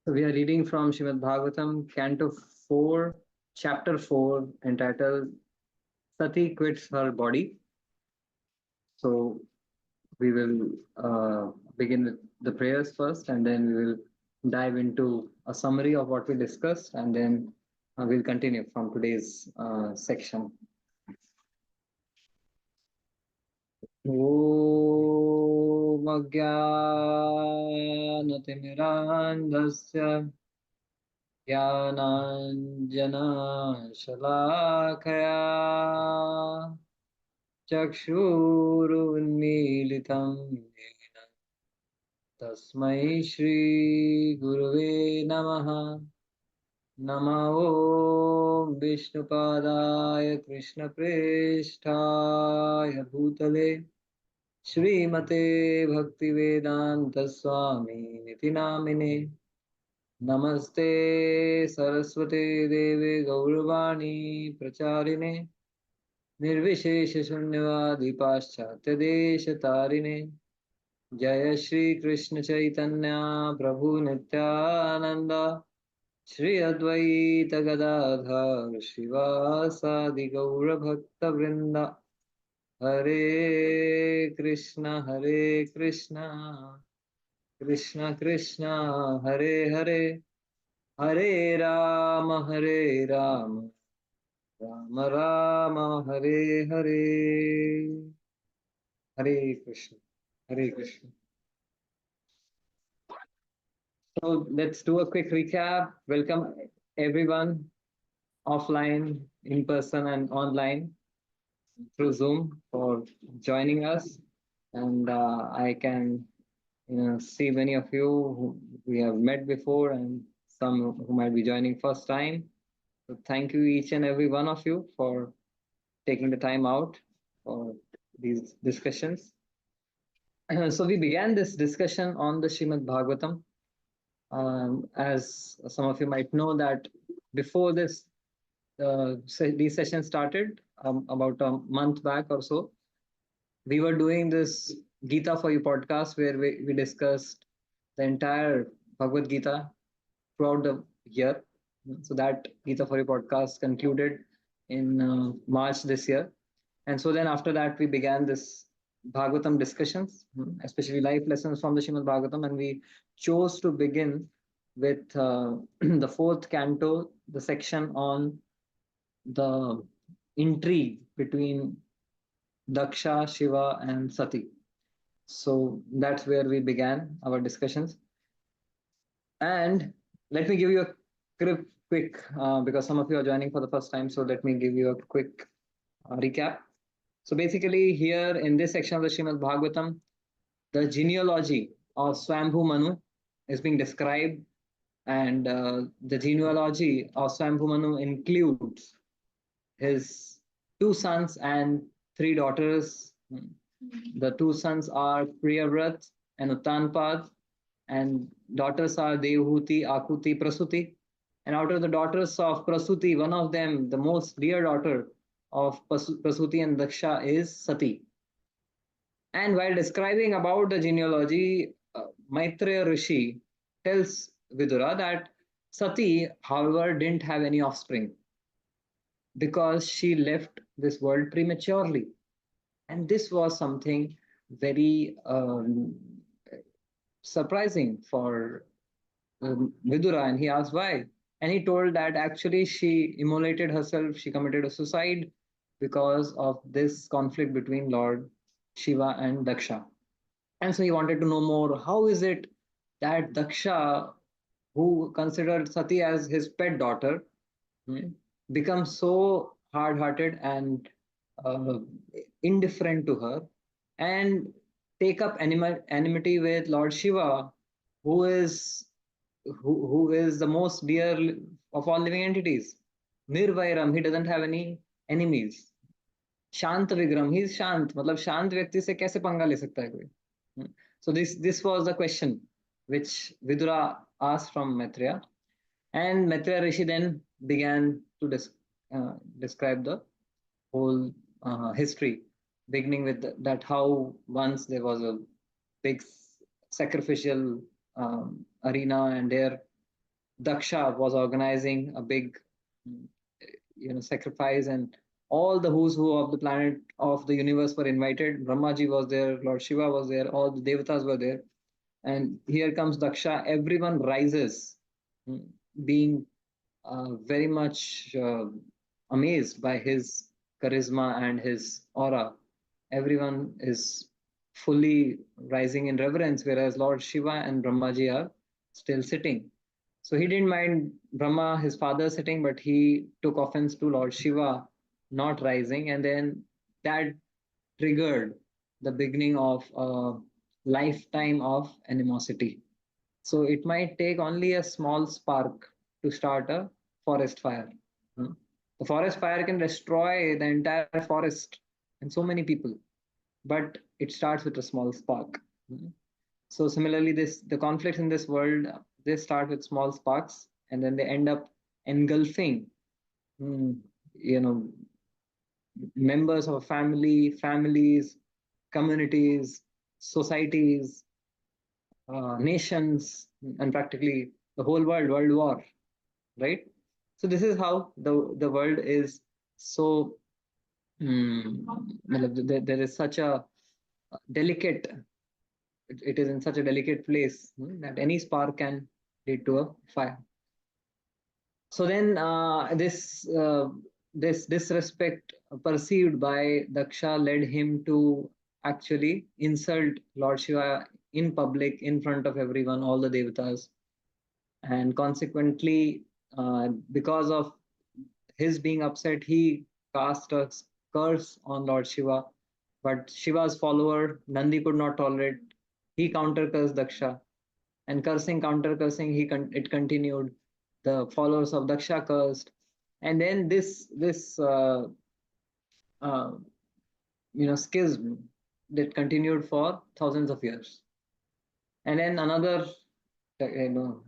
So we are reading from Srimad Bhagavatam, Canto 4, Chapter 4, entitled Sati Quits Her Body. So we will begin with the prayers first, and then we will dive into a summary of what we discussed, and then we'll continue from today's section. ॐ अज्ञानतिमिरान्धस्य ज्ञानाञ्जनशलाकया चक्षुरुन्मीलितं येन तस्मै श्रीगुरुवे नमः। नमो विष्णुपादाय कृष्णप्रेष्ठाय भूतले श्रीमते भक्तिवेदान्तस्वामिनिति नामिने। नमस्ते सरस्वते देवे गौरवाणी प्रचारिणे निर्विशेषशून्यवादी पाश्चात्यदेशतारिणे। जय श्री कृष्ण चैतन्य प्रभु नित्यानंद श्री अद्वैत गदाधर श्रीवासादि गौर भक्त वृंद। हरे कृष्ण कृष्ण कृष्ण हरे हरे, हरे राम राम राम हरे हरे। हरे कृष्ण हरे Krishna. So let's do a quick recap. Welcome everyone, offline, in person, and online through Zoom for joining us. And I can see many of you who we have met before, and some who might be joining first time. So thank you each and every one of you for taking the time out for these discussions. So we began this discussion on the Srimad Bhagavatam. As some of you might know that before this these sessions started about a month back or so, we were doing this Gita for You podcast where we discussed the entire Bhagavad Gita throughout the year. So that Gita for You podcast concluded in March this year. And so then after that, we began this Bhagavatam discussions, especially life lessons from the Srimad Bhagavatam. And we chose to begin with the fourth canto, the section on the intrigue between Daksha, Shiva, and Sati. So that's where we began our discussions. And let me give you a quick, because some of you are joining for the first time, so let me give you a quick recap. So basically, here in this section of the Srimad Bhagavatam, the genealogy of Swambhu Manu is being described, and the genealogy of Swambhu Manu includes his two sons and three daughters. The two sons are Priyavrat and Uttanpad, and daughters are Devhuti, Akuti, Prasuti. And out of the daughters of Prasuti, one of them, the most dear daughter of Prasuti and Daksha, is Sati. And while describing about the genealogy, Maitreya Rishi tells Vidura that Sati, however, didn't have any offspring because she left this world prematurely. And this was something very surprising for Vidura, and he asked why. And he told that actually she immolated herself, she committed a suicide because of this conflict between Lord Shiva and Daksha. And so he wanted to know more. How is it that Daksha, who considered Sati as his pet daughter, becomes so hard hearted and uh, indifferent to her and take up enmity with Lord Shiva, who is who is the most dear of all living entities. Nirvairam, he doesn't have any enemies. शांत विग्रम, ही शांत, मतलब शांत व्यक्ति से कैसे पंगा ले सकता है कोई. So this was the question which Vidura asked from Maitreya, and Maitreya Rishi then began to describe the whole history, beginning with that how once there was a big sacrificial arena, and there Daksha was organizing a big, mm, sacrifice, and all the who's who of the planet of the universe were invited. Brahmaji was there, Lord Shiva was there, all the devatas were there, and here comes Daksha. Everyone rises, mm, being very much amazed by his charisma and his aura. Everyone is fully rising in reverence, whereas Lord Shiva and Brahmaji are still sitting. So he didn't mind Brahma, his father, sitting, but he took offense to Lord Shiva not rising, and then that triggered the beginning of a lifetime of animosity. So it might take only a small spark to start a forest fire. Hmm. The forest fire can destroy the entire forest and so many people, but it starts with a small spark. Hmm. So similarly, this the conflicts in this world, they start with small sparks and then they end up engulfing, hmm, you know, members of a family, families, communities, societies, nations, and practically the whole world, world war, right? So this is how the world is so, there is such a delicate, it is in such a delicate place, that any spark can lead to a fire. So then this disrespect perceived by Daksha led him to actually insult Lord Shiva in public, in front of everyone, all the devatas, and consequently, because of his being upset, he cast a curse on Lord Shiva. But Shiva's follower Nandi could not tolerate. He counter cursed Daksha, and cursing, counter cursing, it continued. The followers of Daksha cursed, and then this uh, schism that continued for thousands of years. And then another, you know,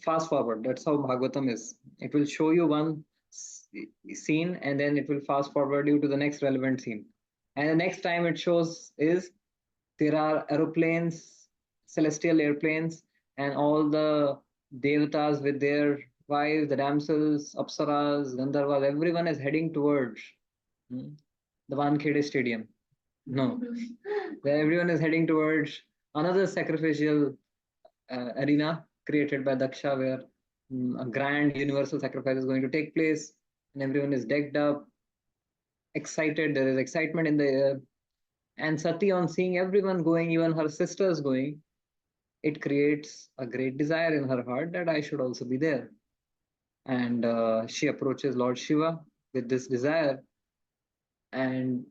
fast forward. That's how Bhagavatam is. It will show you one scene, and then it will fast forward you to the next relevant scene. And the next time it shows is there are aeroplanes, celestial airplanes, and all the devatas with their wives, the damsels, apsaras, gandharvas, everyone is heading towards, hmm, the Wankhede Stadium. No, everyone is heading towards another sacrificial arena created by Daksha, where a grand universal sacrifice is going to take place, and everyone is decked up, excited. There is excitement in the air. And Sati, on seeing everyone going, even her sisters going, it creates a great desire in her heart that I should also be there. And she approaches Lord Shiva with this desire, and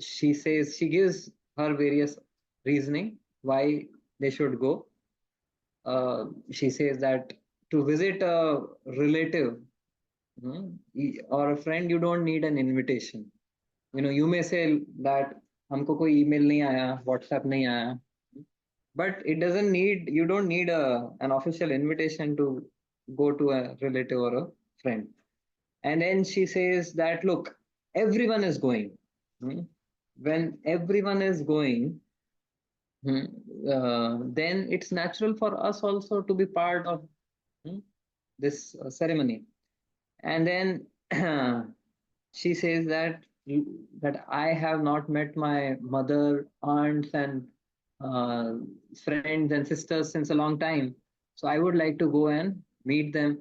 she gives her various reasoning why they should go. She says that to visit a relative, or a friend, you don't need an invitation. You may say that हमको कोई email नहीं आया, WhatsApp नहीं आया, but you don't need an official invitation to go to a relative or a friend. And then she says that, look, everyone is going. Hmm. When everyone is going, then it's natural for us also to be part of, hmm, this ceremony. And then she says that I have not met my mother, aunts, and uh, friends and sisters since a long time. So I would like to go and meet them.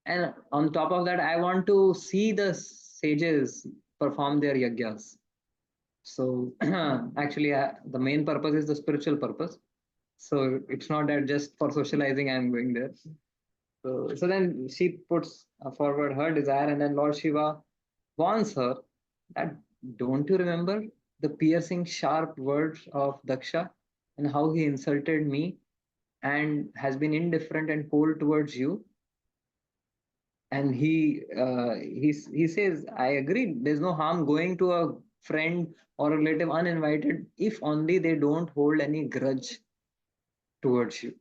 And on top of that, I want to see the sages perform their yagyas. So actually, the main purpose is the spiritual purpose. So it's not that just for socializing I'm going there. So then she puts forward her desire, and then Lord Shiva warns her that, don't you remember the piercing, sharp words of Daksha and how he insulted me and has been indifferent and cold towards you? And he says, I agree. There's no harm going to a friend or a relative uninvited if only they don't hold any grudge towards you.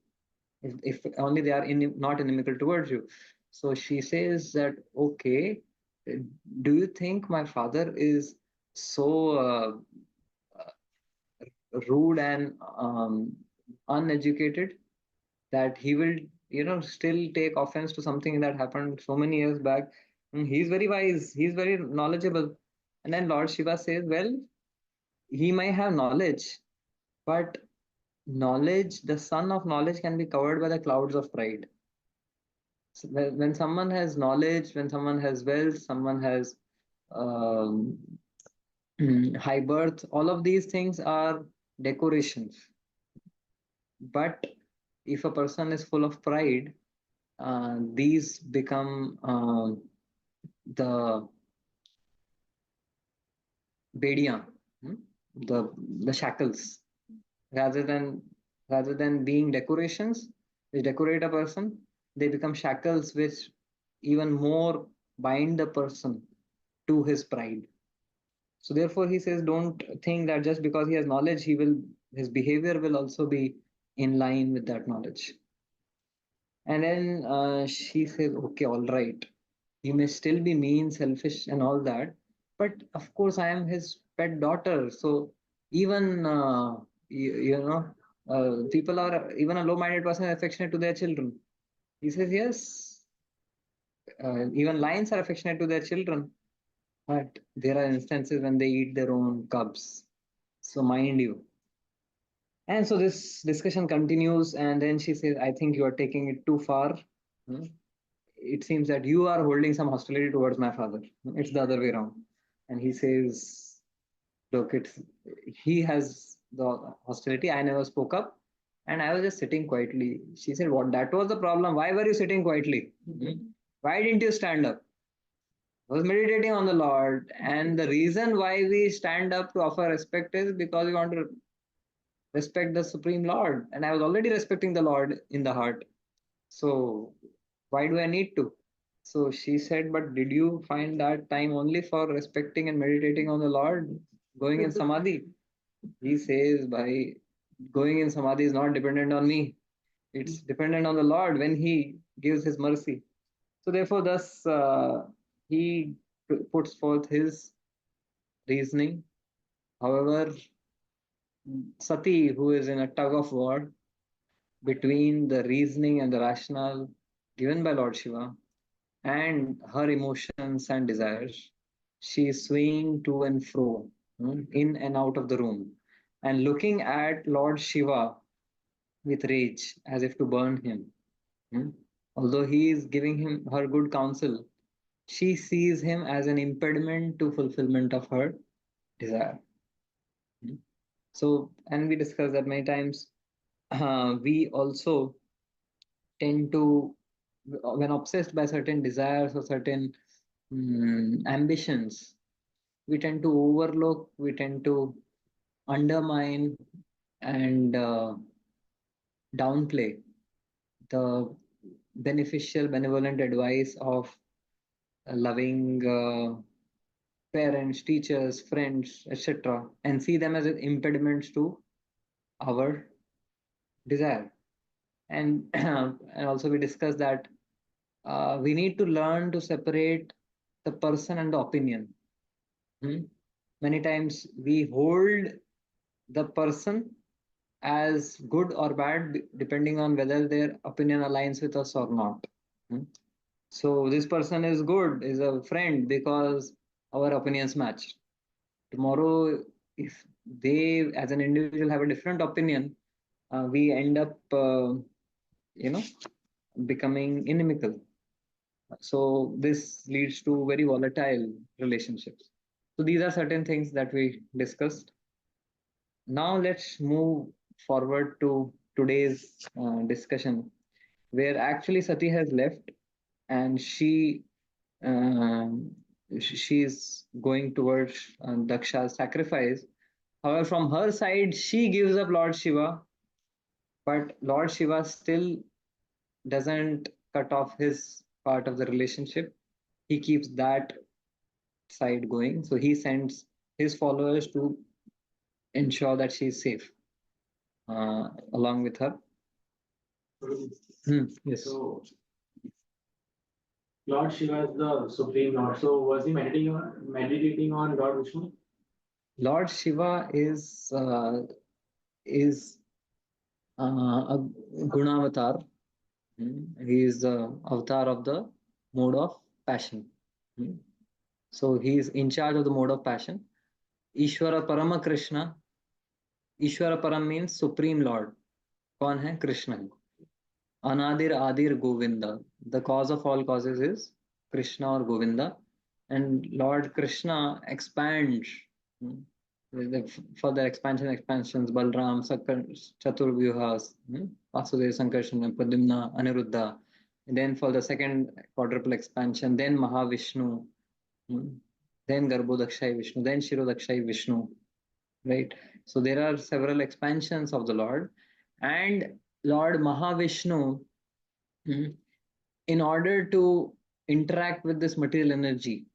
If only they are not inimical towards you. So she says that, okay, do you think my father is so rude and uneducated that he will still take offense to something that happened so many years back. He's very wise, he's very knowledgeable. And then Lord Shiva says, well, he may have knowledge, but knowledge, the sun of knowledge, can be covered by the clouds of pride. So when someone has knowledge, when someone has wealth, someone has um, high birth, all of these things are decorations. But if a person is full of pride, these become the bedia, hmm, the shackles, rather than being decorations which decorate a person. They become shackles which even more bind the person to his pride. So therefore he says, don't think that just because he has knowledge, his behavior will also be in line with that knowledge. And then she says, okay, all right, he may still be mean, selfish, and all that, but of course I am his pet daughter. So even people are, even a low-minded person is affectionate to their children. He says, yes, even lions are affectionate to their children, but there are instances when they eat their own cubs. So mind you. And so this discussion continues, and then she says, I think you are taking it too far. Hmm. It seems that you are holding some hostility towards my father. It's the other way around. And he says, look, he has the hostility. I never spoke up. And I was just sitting quietly. She said, what? That was the problem. Why were you sitting quietly? Why didn't you stand up? I was meditating on the Lord. And the reason why we stand up to offer respect is because we want to respect the Supreme Lord. And I was already respecting the Lord in the heart. So why do I need to? So she said, but did you find that time only for respecting and meditating on the Lord, going in samadhi? He says, by going in samadhi is not dependent on me. It's dependent on the Lord when He gives His mercy. So therefore, thus he puts forth his reasoning. However, Sati, who is in a tug of war between the reasoning and the rationale given by Lord Shiva and her emotions and desires, she is swaying to and fro, in and out of the room, and looking at Lord Shiva with rage as if to burn him. Hmm. Although he is giving her good counsel, she sees him as an impediment to fulfillment of her desire. Hmm. So, and we discussed that many times. We also tend to, when obsessed by certain desires or certain ambitions, we tend to overlook, we tend to undermine and downplay the beneficial, benevolent advice of loving parents, teachers, friends, etc., and see them as impediments to our desire. And and also we discussed that we need to learn to separate the person and the opinion. Hmm? Many times we hold the person as good or bad depending on whether their opinion aligns with us or not. Hmm? So this person is good, is a friend because our opinions match. Tomorrow, if they as an individual have a different opinion, we end up, you know, becoming inimical. So this leads to very volatile relationships. So these are certain things that we discussed. Now let's move forward to today's discussion, where actually Sati has left and um, she's going towards Daksha's sacrifice. However, from her side, she gives up Lord Shiva, but Lord Shiva still doesn't cut off his part of the relationship. He keeps that side going. So he sends his followers to ensure that she is safe along with her. Yes. So Lord Shiva is the supreme Lord. So was he meditating on Lord Vishnu? Lord Shiva is a Gunavatar. He is the avatar of the mode of passion. So he is in charge of the mode of passion. Ishvara Parama Krishna. Ishvara Param means Supreme Lord. कौन है? कृष्ण है. Anadir Adir Govinda. The cause of all causes is Krishna or Govinda. And Lord Krishna expands further expansions, Balram, Chaturvyuhas, Vasudeva, Sankarsana, Pradyumna, Aniruddha. And then for the second quadruple expansion, then Mahavishnu, then Garbhodakshai Vishnu, then Shirodakshai Vishnu, right? So there are several expansions of the Lord. And Lord Mahavishnu, in order to interact with this material energy,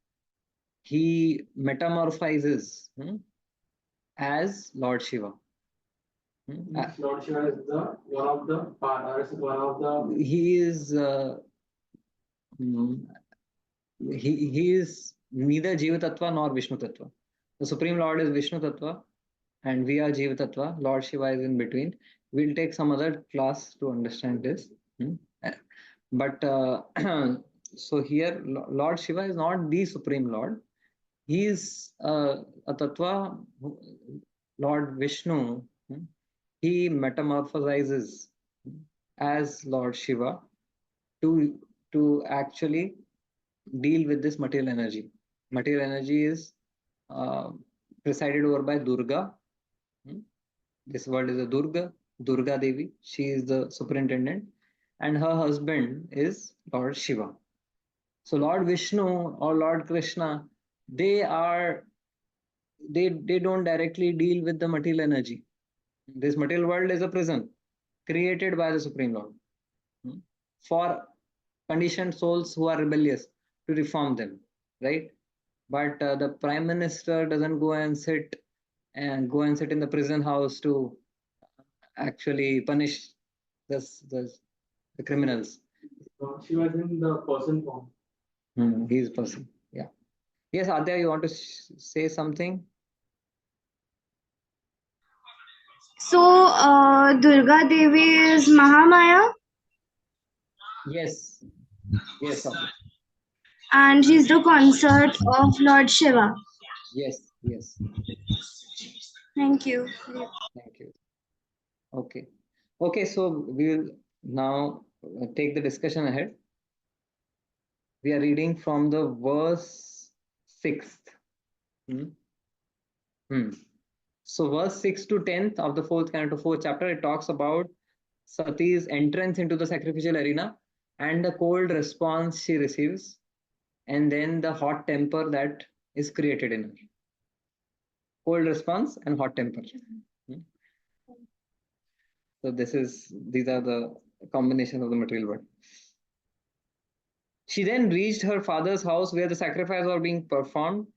he metamorphizes as Lord Shiva. Lord Shiva is the one of the partners, one of the. He is he is neither Jiva Tattva nor Vishnu Tattva. The Supreme Lord is Vishnu Tattva, and we are Jiva Tattva. Lord Shiva is in between. We'll take some other class to understand this. But so here, Lord Shiva is not the Supreme Lord. He is a Tattva, Lord Vishnu. He metamorphosizes as Lord Shiva to actually deal with this material energy. Material energy is presided over by Durga. This world is a Durga Devi. She is the superintendent, and her husband is Lord Shiva. So Lord Vishnu or Lord Krishna, they don't directly deal with the material energy. This material world is a prison created by the Supreme Lord for conditioned souls who are rebellious to reform them, right? But the Prime Minister doesn't go and sit in the prison house to actually punish the criminals. She was in the person form. He's person. Yeah. Yes, Adya, you want to say something? So, Durga Devi is Mahamaya? Yes. Yes, Adya. And she's the consort of Lord Shiva. Yes, yes. Thank you. Thank you. Okay. Okay, so we will now take the discussion ahead. We are reading from the verse 6th. So verse 6 to 10th of the 4th canto, 4th chapter, it talks about Sati's entrance into the sacrificial arena and the cold response she receives, and then the hot temper that is created in her. Cold response and hot temper. So these are the combination of the material world. She then reached her father's house where the sacrifice was being performed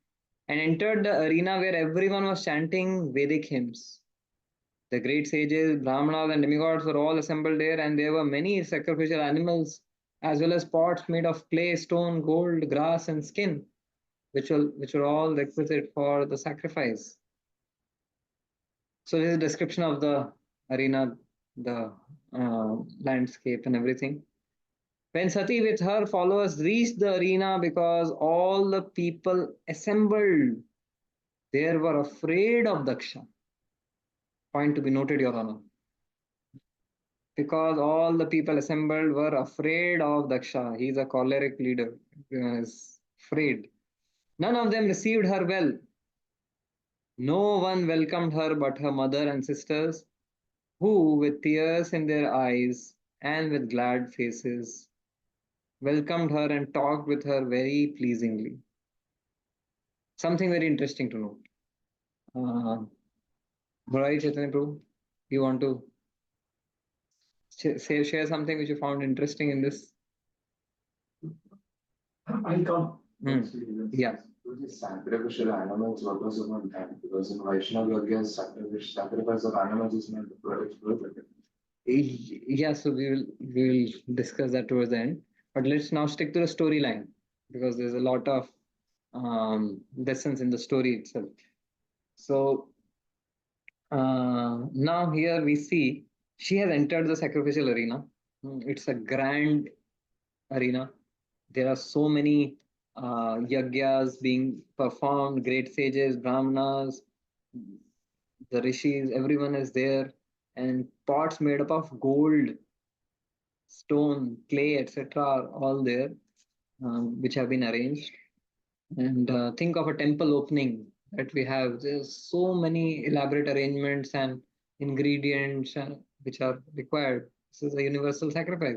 and entered the arena where everyone was chanting Vedic hymns. The great sages, Brahmanas, and demigods were all assembled there, and there were many sacrificial animals as well as pots made of clay, stone, gold, grass, and skin, which were all requisite for the sacrifice. So this is a description of the arena, the landscape, and everything. When Sati with her followers reached the arena, because all the people assembled there were afraid of Daksha. Point to be noted, Your Honor. Because all the people assembled were afraid of Daksha. He is a choleric leader. He is afraid. None of them received her well. No one welcomed her but her mother and sisters, who, with tears in their eyes and with glad faces, welcomed her and talked with her very pleasingly. Something very interesting to note. Bhai Chaitanya Prabhu, you want to share something which you found interesting in this? I'll come. Yeah. Sacrificial animals, what was about that? Because in Vaishnava Yoga, sacrifice of animals is not prohibited. Yeah, so we will discuss that towards the end. But let's now stick to the storyline because there's a lot of lessons in the story itself. So now here we see she has entered the sacrificial arena. It's a grand arena. There are so many yagyas being performed, great sages, brahmanas, the rishis, everyone is there, and pots made up of gold, stone, clay, etc. are all there, which have been arranged. And think of a temple opening that we have. There's so many elaborate arrangements and ingredients which are required. This is a universal sacrifice.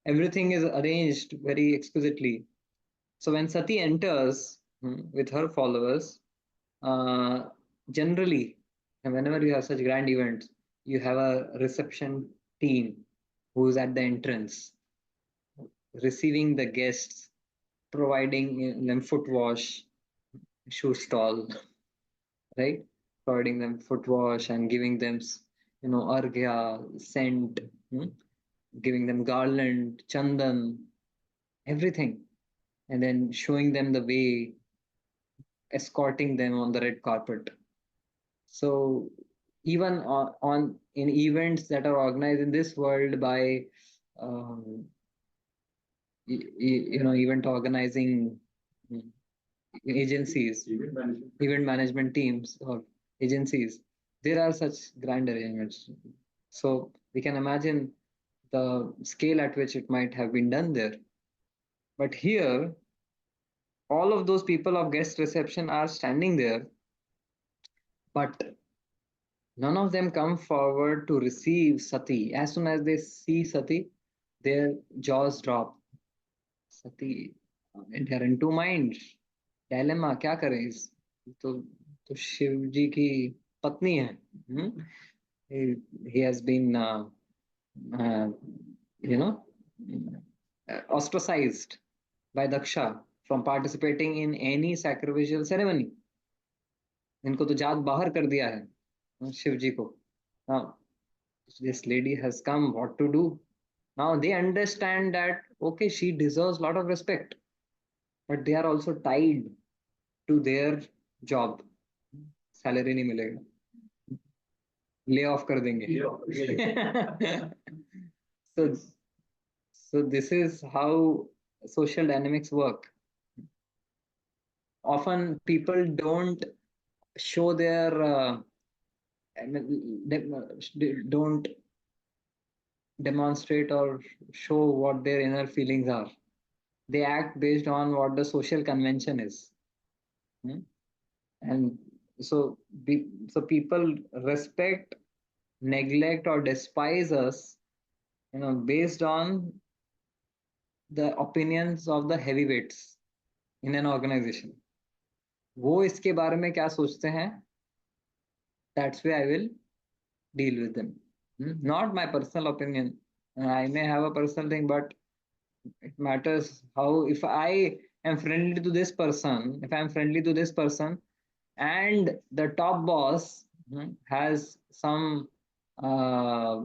Everything is arranged very exquisitely. So when Sati enters with her followers, uh, generally, and whenever you have such grand events, you have a reception team who is at the entrance, receiving the guests, providing them foot wash, shoe stall, right? Providing them foot wash and giving them, arghya, scent, giving them garland, chandan, everything, and then showing them the way, escorting them on the red carpet. So even on in events that are organized in this world by um, event organizing mm, agencies, event management teams or agencies, there are such grand arrangements. So we can imagine the scale at which it might have been done there. But here, all of those people of guest reception are standing there, but none of them come forward to receive Sati. As soon as they see Sati, their jaws drop. Sati, they are in two minds. Dilemma, क्या करें इस तो तो शिव जी की पत्नी है. He has been uh, you know ostracized by Daksha from participating in any sacrificial ceremony. इनको तो जात बाहर कर दिया है शिव जी को. Now this lady has come, what to do? Now they understand that okay, she deserves a lot of respect, but they are also tied to their job. Salary नहीं मिलेगा, ले ऑफ कर देंगे. so so this is how social dynamics work. Often people don't show their don't demonstrate or show what their inner feelings are. They act based on what the social convention is. Hmm? And so so people respect, neglect, or despise us, based on the opinions of the heavyweights in an organization. वो इसके बारे में क्या सोचते हैं, that's why I will deal with them. Not my personal opinion. I may have a personal thing, but it matters how, if I am friendly to this person, if I'm friendly to this person, and the top boss has some uh,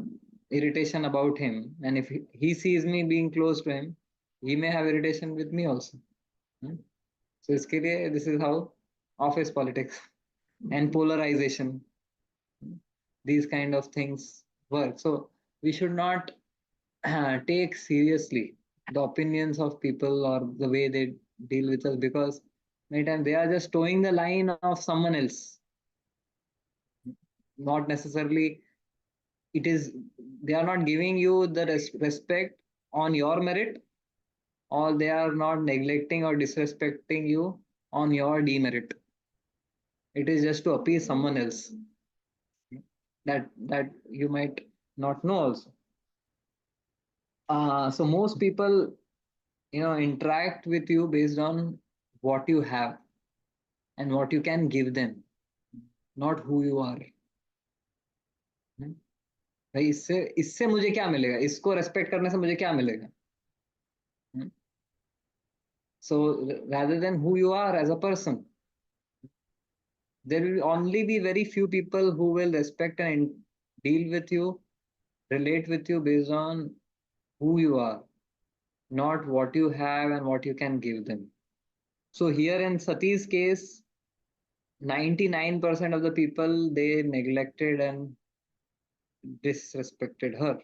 irritation about him, and if he sees me being close to him, he may have irritation with me also. So इसके लिए this is how office politics and polarization, these kind of things work. So we should not take seriously the opinions of people or the way they deal with us, because many times they are just towing the line of someone else. Not necessarily it is, they are not giving you the respect on your merit, or they are not neglecting or disrespecting you on your demerit. It is just to appease someone else that you might not know also. So most people interact with you based on what you have and what you can give them, not who you are. भाई इससे इससे मुझे क्या मिलेगा, इसको respect करने से मुझे क्या मिलेगा? So rather than who you are as a person, there will only be very few people who will respect and deal with you, relate with you based on who you are, not what you have and what you can give them. So here in Sati's case, 99% of the people, they neglected and disrespected her.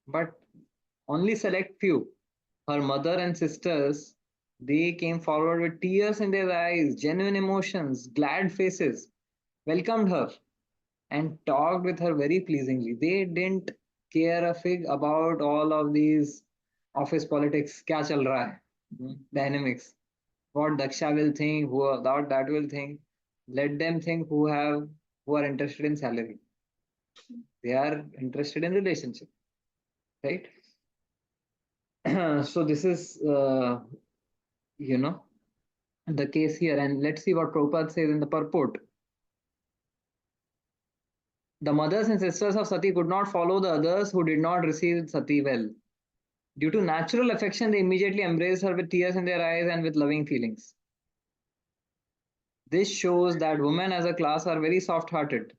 but only select few, her mother and sisters, they came forward with tears in their eyes, genuine emotions, glad faces, welcomed her, and talked with her very pleasingly. They didn't care a fig about all of these office politics, kya chal raha hai, dynamics, what Daksha will think, who that will think. Let them think who are interested in salary. They are interested in relationship, right? So this is you know the case here, and let's see what Prabhupada says in the purport. The mothers and sisters of Sati could not follow the others who did not receive Sati well. Due to natural affection, they immediately embraced her with tears in their eyes and with loving feelings. This shows that women as a class are very soft hearted.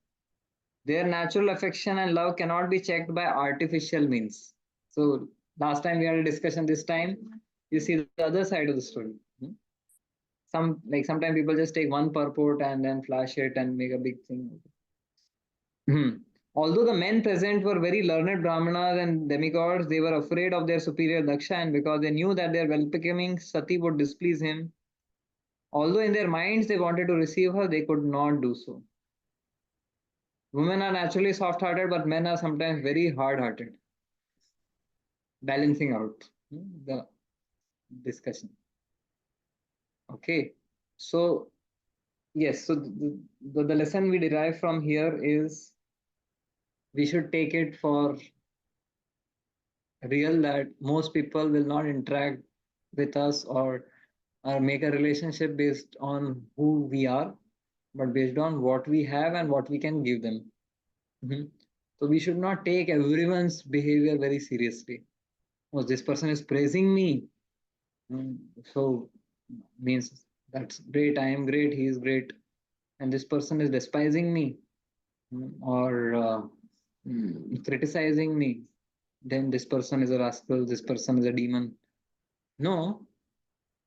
Their natural affection and love cannot be checked by artificial means. So, last time we had a discussion, this time you see the other side of the story. Sometimes people just take one purport and then flash it and make a big thing. Although the men present were very learned brahmanas and demigods, they were afraid of their superior Daksha, and because they knew that their well-becoming Sati would displease him, although in their minds they wanted to receive her, they could not do so. Women are naturally soft-hearted, but men are sometimes very hard-hearted. Balancing out the discussion. Okay, so yes, so the lesson we derive from here is we should take it for real that most people will not interact with us or make a relationship based on who we are, but based on what we have and what we can give them. Mhm. So we should not take everyone's behavior very seriously. Oh, this person is praising me. So means that's great. I am great. He is great. And this person is despising me or criticizing me. Then this person is a rascal. This person is a demon. No,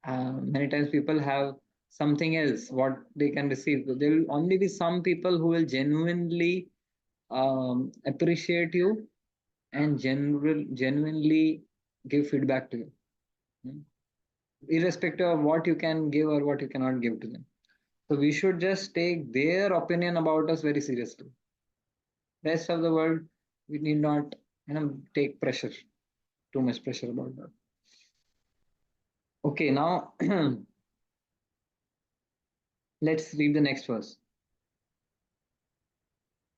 many times people have something else what they can receive. There will only be some people who will genuinely appreciate you and genuinely give feedback to you, hmm, irrespective of what you can give or what you cannot give to them. So we should just take their opinion about us very seriously. Rest of the world, we need not take pressure, too much pressure about that. Okay, now let's read the next verse.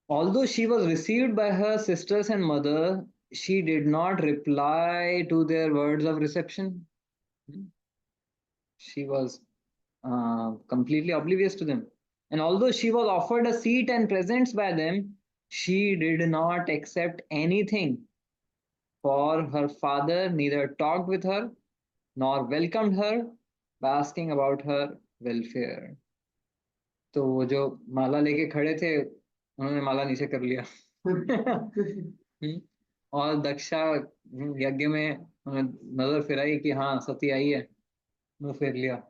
Although she was received by her sisters and mother, she did not reply to their words of reception. She was completely oblivious to them. And although she was offered a seat and presents by them, she did not accept anything. For her father neither talked with her nor welcomed her by asking about her welfare. तो वो जो माला लेके खड़े थे उन्होंने माला नीचे कर लिया और दक्षा यज्ञ में उन्होंने नजर फिराई कि हाँ सती आई है मुंह फेर लिया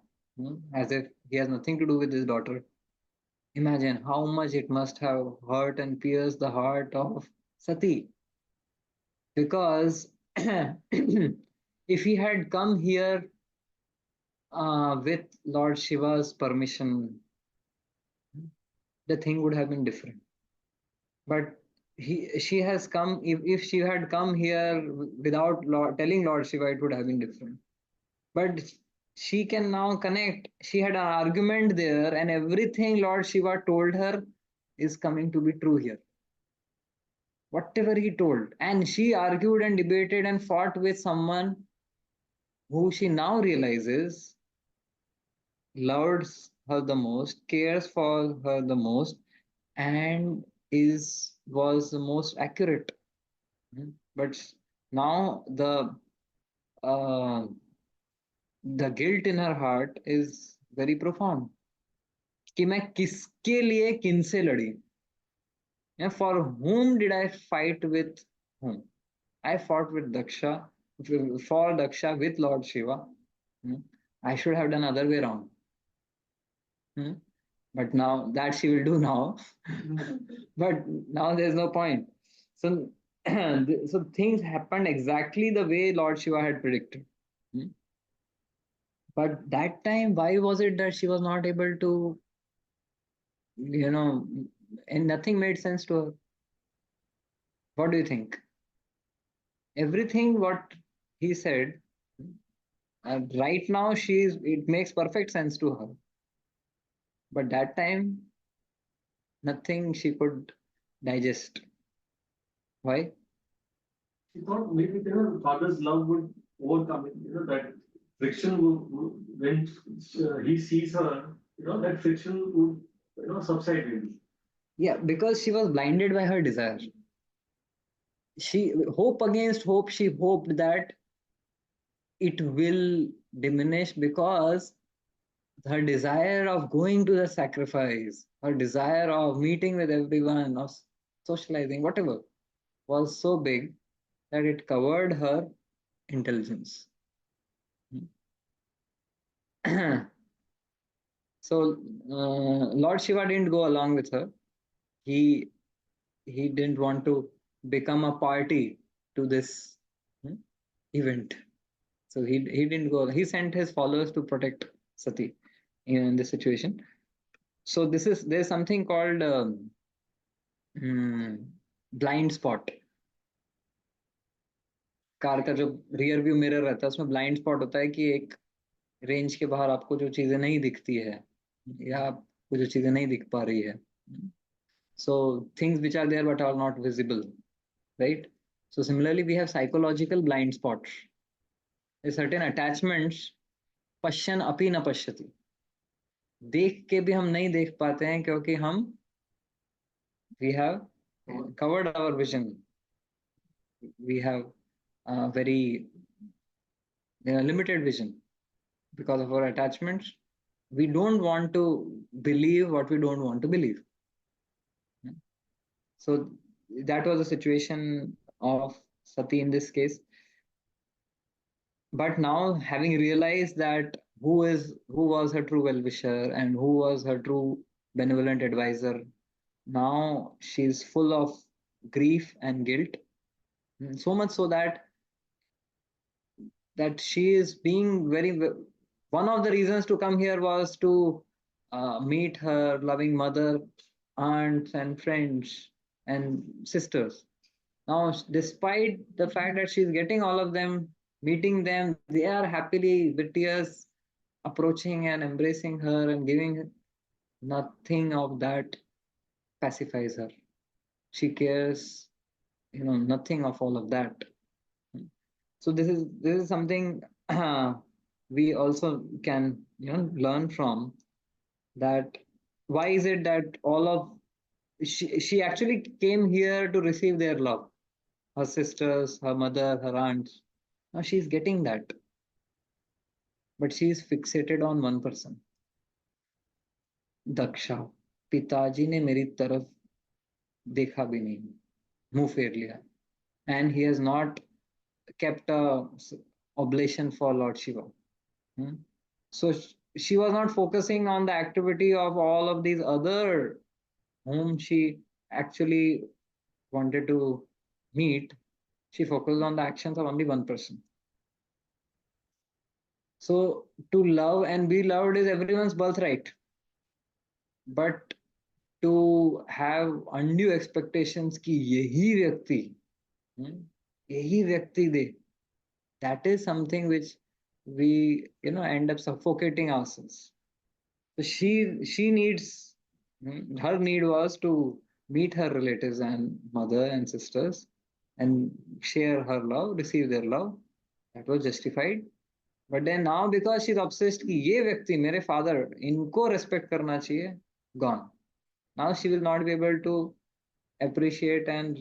as if he has nothing to do with his daughter. Imagine how much it must have hurt and pierced the heart of Sati, because if he had come here with Lord Shiva's permission, the thing would have been different. But she has come, if she had come here without telling Lord Shiva, it would have been different. But she can now connect. She had an argument there, and everything Lord Shiva told her is coming to be true here. Whatever he told. And she argued and debated and fought with someone who she now realizes loves her the most, cares for her the most, and was the most accurate. But now uh, the guilt in her heart is very profound. कि मैं किसके लिए किनसे लड़ी? For whom did I fight with whom? I fought with Daksha, for Daksha with Lord Shiva. I should have done other way around. But now that she will do now, but now there's no point. So So things happened exactly the way Lord Shiva had predicted. Hmm. But that time, why was it that she was not able to, you know, and nothing made sense to her? What do you think? Everything what he said, right now it makes perfect sense to her. But that time, nothing she could digest. Why? She thought maybe father's love would overcome it. That friction when he sees her, that friction would subside maybe. Yeah, because she was blinded by her desire. She hope against hope, she hoped that it will diminish because her desire of going to the sacrifice, her desire of meeting with everyone, of socializing, whatever, was so big that it covered her intelligence. So Lord Shiva didn't go along with her. He he didn't want to become a party to this hmm, event. So he didn't go. He sent his followers to protect Sati in this situation. So there's something called hmm, blind spot. Car का जो rear view mirror रहता है उसमें blind spot होता है कि एक range के बाहर आपको जो चीजें नहीं दिखती है या आपको जो चीजें नहीं दिख पा रही है so things which are there but are not visible right so similarly we have psychological blind spot certain attachments पश्यन अपि न पश्यति देख के भी हम नहीं देख पाते हैं क्योंकि हम we have covered our vision. We have very limited vision because of our attachments. We don't want to believe what we don't want to believe. So that was the situation of Sati in this case. But now, having realized that who was her true well-wisher and who was her true benevolent advisor, now she's full of grief and guilt. So much so that she is being one of the reasons to come here was to meet her loving mother, aunts and friends and sisters. Now despite the fact that she's getting all of them, meeting them, they are happily with tears approaching and embracing her and giving. Nothing of that pacifies her. She cares, nothing of all of that. So this is something we also can learn from, that why is it that all of she actually came here to receive their love, her sisters, her mother, her aunts. Now she's getting that, but she's fixated on one person, Daksha. पिताजी ने मेरी तरफ देखा भी नहीं, मुंह फेर लिया, and he has not kept a oblation for Lord Shiva. So she was not focusing on the activity of all of these other whom she actually wanted to meet. She focused on the actions of only one person. So to love and be loved is everyone's birthright. But to have undue expectations कि यही व्यक्ति दे, that is something which we end up suffocating ourselves. So she needs her need was to meet her relatives and mother and sisters and share her love, receive their love. That was justified. But then now because she's obsessed कि ये व्यक्ति मेरे father इनको respect करना चाहिए, gone. Now she will not be able to appreciate and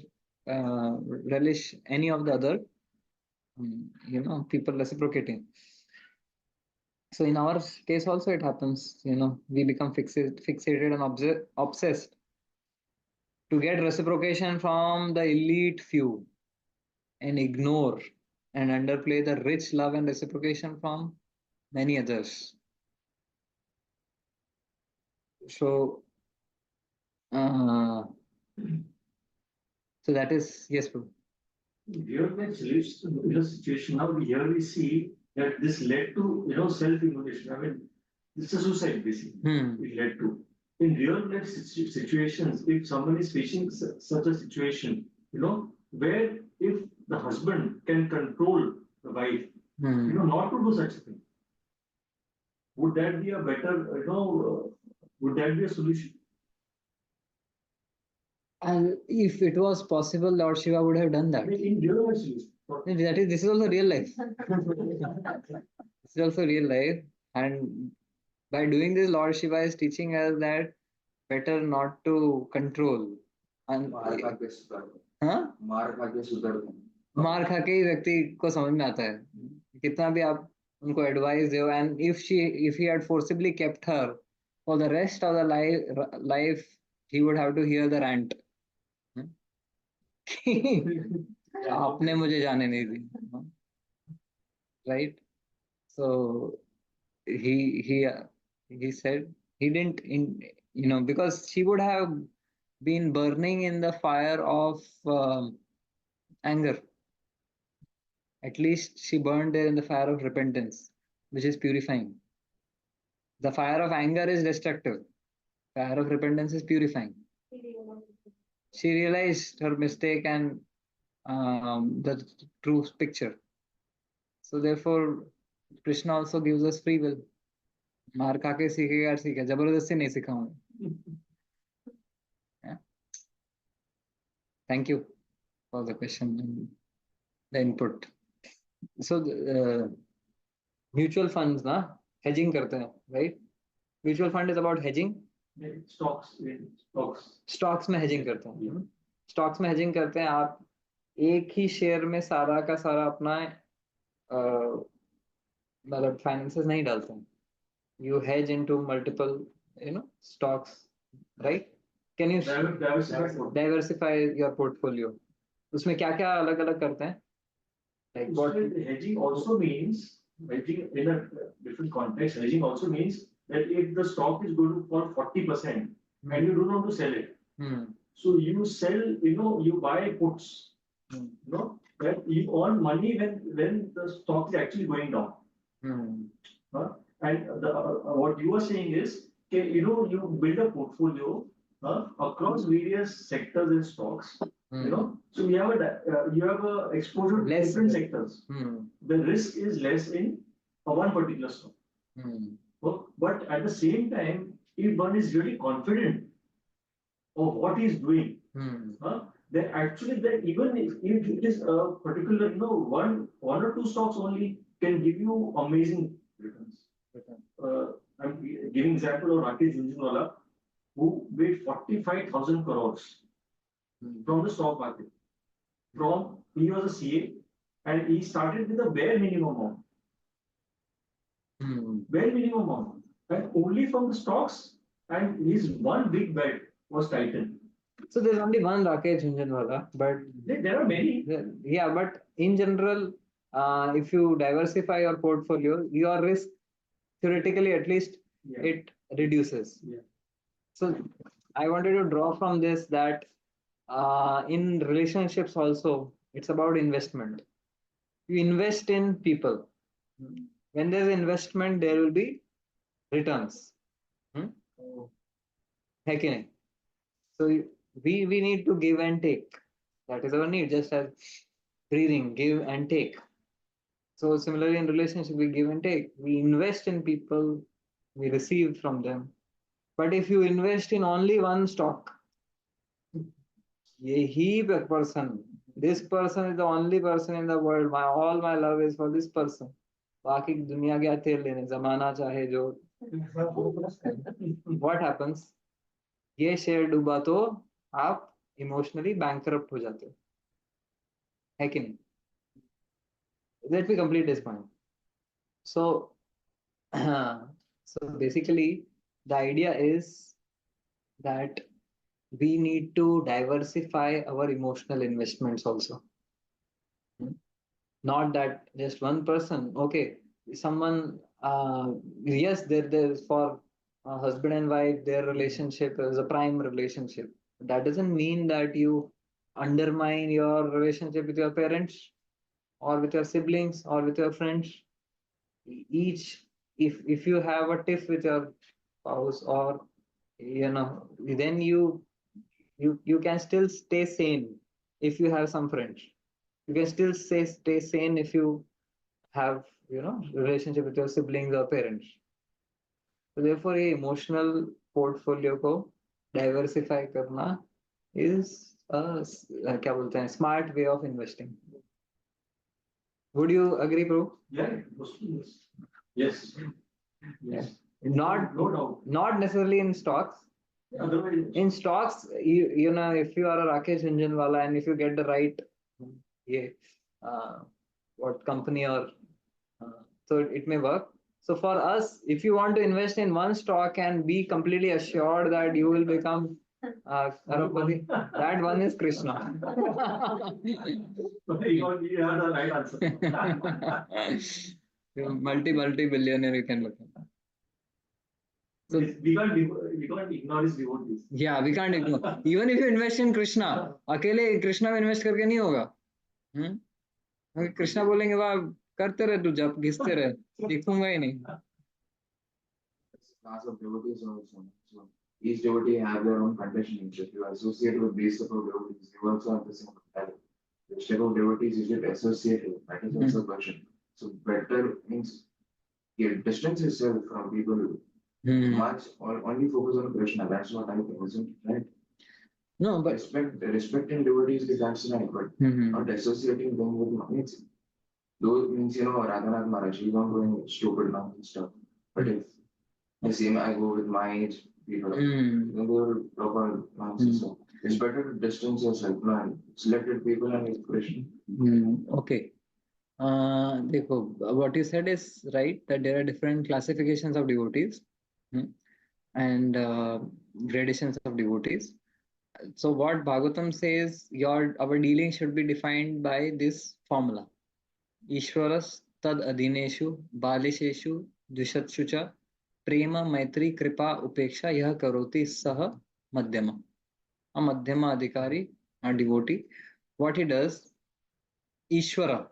relish any of the other people reciprocating. So in our case also it happens, we become fixated and obsessed to get reciprocation from the elite few and ignore and underplay the rich love and reciprocation from many others. So so that is, yes, bro. Here life lives in a situation now. Here we see that this led to self-immolation. I mean, it's a suicide basically. It led to. In real life situations, if someone is facing such a situation, where if the husband can control the wife, not to do such a thing, would that be a better, would that be a solution? And if it was possible, Lord Shiva would have done I that. mean, in real life solution. This is also real life. This is also real life. And by doing this, Lord Shiva is teaching us that better not to control. And मार खा के सुधर हाँ मार खा के सुधर मार खा के ही व्यक्ति को समझ में आता है कितना भी आप उनको एडवाइस दो and if he had forcibly kept her for the rest of the life he would have to hear the rant. आपने मुझे जाने नहीं दी, right? So he said he didn't because she would have been burning in the fire of anger. At least she burned there in the fire of repentance, which is purifying. The fire of anger is destructive. Fire of repentance is purifying. She realized her mistake and the true picture. So therefore, Krishna also gives us free will. मार खा के सीखेगा सीखे जबरदस्ती नहीं सिखाऊंगा. Yeah. Thank you for the question and the input. So mutual funds ना hedging करते हैं, right? Mutual fund is about hedging. Stocks में hedging करते हैं. Stocks में hedging करते हैं आप एक ही शेयर में सारा का सारा अपना मतलब फाइनेंसेस नहीं डालते हैं. You hedge into multiple stocks, right? Can you diversify your portfolio? उसमें क्या क्या अलग अलग करते हैं? Like what? Hedging also means, hedging in a different context, hedging also means that if the stock is going to fall 40% and you don't want to sell it, so you sell, you buy puts, that you earn money when the stock is actually going down. And what you are saying is, you build a portfolio across various sectors and stocks. So you have a exposure to different sectors. The risk is less in one particular stock. But at the same time, if one is really confident of what he is doing, then actually that even if it is a particular, one or two stocks only can give you amazing returns. I'm giving example of Rakesh Jhunjhunwala, who made 45,000 crores from the stock market. He was a CA and he started with a bare minimum amount. Bare minimum amount. And only from the stocks, and his one big bet was Titan. So there's only one Rakesh Jhunjhunwala, but there are many. Yeah, but in general, if you diversify your portfolio, your risk theoretically at least it reduces. So I wanted to draw from this that in relationships also it's about investment. You invest in people. When there's investment, there will be returns. है कि नहीं? So we need to give and take. That is our need, just as breathing, give and take. So similarly in relationship, we give and take. We invest in people, we receive from them. But if you invest in only one stock, this person is the only person in the world. All my love is for this person. बाकी दुनिया क्या तेल लेने जमाना चाहे जो. What happens? ये share डूबा तो आप इमोशनली बैंकरप्ट हो जाते हो, है कि नहीं? Let me complete this point. So basically the idea is that we need to diversify our emotional investments also. Not that just one person. Okay, someone yes, there's for husband and wife, their relationship is a prime relationship. That doesn't mean that you undermine your relationship with your parents or with your siblings or with your friends. Each, if you have a tiff with your spouse, or then you can still stay sane if you have some friends. You can still stay sane if you have relationship with your siblings or parents. So therefore ये emotional portfolio को diversify करना is क्या बोलते हैं smart way of investing. Would you agree, bro? Yeah, mostly yes. Yes. Yes. Not No doubt. not necessarily in stocks. Otherwise, In stocks, if you are a Rakesh Jhunjhunwala and if you get the right yeah, what company or so it may work. So for us, if you want to invest in one stock and be completely assured that you will become Arabpati, that one is Krishna. you have the right answer. Multi-billionaire you can become. So we can't ignore his devotees. yeah, we can't ignore. Even if you invest in Krishna, अकेले कृष्णा में invest करके नहीं होगा. क्योंकि कृष्णा बोलेंगे वाह करते रहे तू जब घिसते रहे दिखूंगा ही नहीं. Class of devotees also. So each devotee have their own conditioning. So if you associate with these type of devotees, you also have the same mentality. Which type of devotees you should associate with? That is also a question. So better means distance yourself from people much or only focus on Krishna. That's what I think, isn't it? Right? No, but Respecting devotees is that's right, but not associating them with means those means Radhanath Maharaj, he don't doing stupid nonsense stuff. But if the same I go with my age people, then they will proper nonsense. So it's better to distance yourself and selected people and expression. okay. देखो, what you said is right, that there are different classifications of devotees and gradations of devotees. So what Bhagavatam says, our dealing should be defined by this formula. Ishwaras tad adhineshu balisheshu dvishatshucha prema maitri kripa upeksha yah karoti sah madhyama. A madhyama adhikari, a devotee, what he does, Ishwara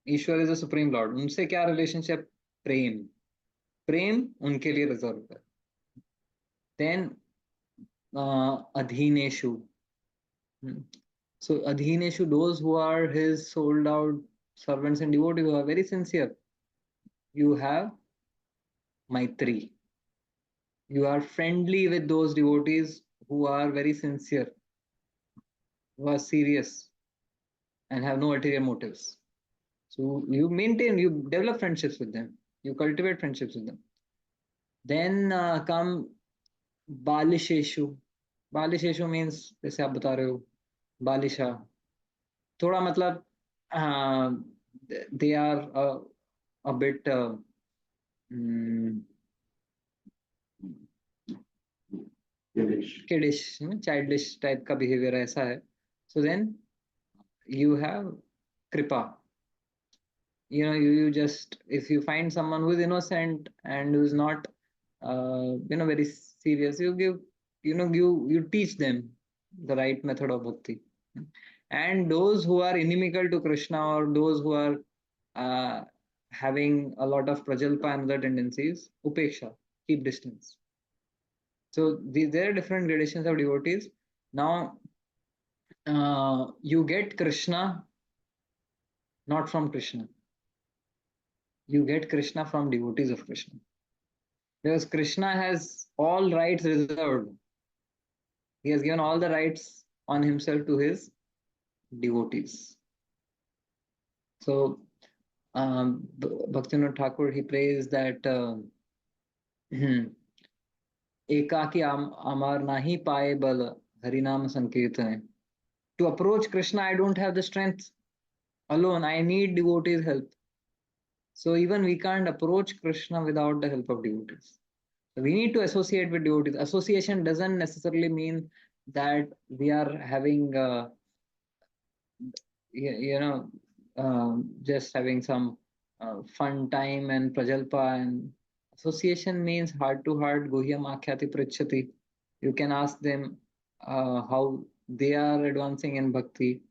is the supreme lord. उनसे क्या relationship? प्रेम उनके लिए reserve है. Then adhineshu. So adhineshu, those who are his sold out servants and devotees who are very sincere. You have maitri. You are friendly with those devotees who are very sincere, who are serious and have no ulterior motives. So you develop friendships with them. You cultivate friendships with them. Then come balisheshu. Balisheshu means जैसे आप बता रहे हो बालिशा. थोड़ा मतलब they are a bit kiddish, childish type का behavior ऐसा है. So then you have kripa. You just, if you find someone who is innocent and who is not very serious, you teach them the right method of bhakti. And those who are inimical to Krishna, or those who are having a lot of prajalpa and other tendencies, upeksha, keep distance. So there are different gradations of devotees. Now you get Krishna not from Krishna. You get Krishna from devotees of Krishna. Because Krishna has all rights reserved. He has given all the rights on himself to his devotees. So Bhaktivinoda Thakur, he prays that ekaki amar nahi paye bal harinam sankirtane. To approach Krishna, I don't have the strength alone. I need devotees' help. So even we can't approach Krishna without the help of devotees. So we need to associate with devotees. Association doesn't necessarily mean that we are having, just having some fun time and prajalpa. And association means heart to heart, guhyam akhyati prachati. You can ask them how they are advancing in bhakti,